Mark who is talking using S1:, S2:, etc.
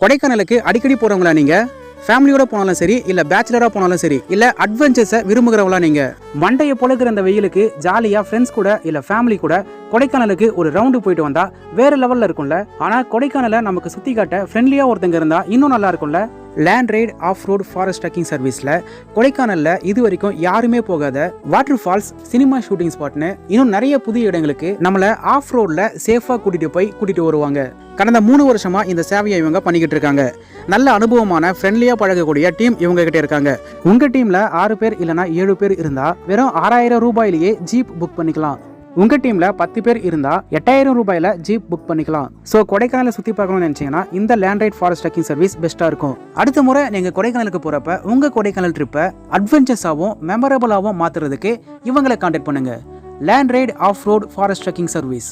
S1: கொடைக்கானலுக்கு அடிக்கடி போறவங்களா நீங்க? ஃபேமிலியோட போனாலும் சரி, இல்ல பேச்சுலரா போனாலும் சரி, இல்ல அட்வென்ச்சர்ஸை விரும்புகிறவங்களா நீங்க? மண்டையை பொழுகிற அந்த வெயிலுக்கு ஜாலியா ஃப்ரெண்ட்ஸ் கூட இல்ல ஃபேமிலி கூட கொடைக்கானலுக்கு ஒரு ரவுண்டு போயிட்டு வந்தா வேற லெவல்ல இருக்கும்ல. ஆனா கொடைக்கானல நமக்கு சுத்தி காட்ட ஃப்ரெண்ட்லியா ஒருத்தங்க இருந்தா இன்னும் நல்லா இருக்கும்ல. Land right off road forest trekking சர்வீஸ்ல கொடைக்கானல்ல இது வரைக்கும் யாருமே போகாத வாட்டர் ஃபால்ஸ், சினிமா ஷூட்டிங் ஸ்பாட்னு இன்னும் நிறைய புதிய இடங்களுக்கு நம்மள ஆஃப் ரோட்ல சேஃபா கூட்டிட்டு வருவாங்க. கடந்த 3 வருஷமா இந்த சேவையை இவங்க பண்ணிக்கிட்டு இருக்காங்க. நல்ல அனுபவமான ஃப்ரெண்ட்லியா பழகக்கூடிய டீம் இவங்க கிட்ட இருக்காங்க. உங்க டீம்ல 6 பேர் இல்லனா 7 பேர் இருந்தா வெறும் 6000 ரூபாயிலேயே ஜீப் புக் பண்ணிக்கலாம். உங்க டீம்ல 10 பேர் இருந்தா 8000 ரூபாயில ஜீப் புக் பண்ணிக்கலாம். சோ கொடைக்கானலை சுத்தி பார்க்கணும்னு நினைச்சீங்கன்னா இந்த land right forest trekking service பெஸ்டா இருக்கும். அடுத்த முறை நீங்க கொடைக்கானலுக்கு போறப்ப உங்க கொடைக்கானல் ட்ரிப்பை அட்வென்ச்சர்ஸாவும் மெமரபிளாவும் மாத்துறதுக்கு இவங்களை கான்டாக்ட் பண்ணுங்க. Land right off road forest trekking service.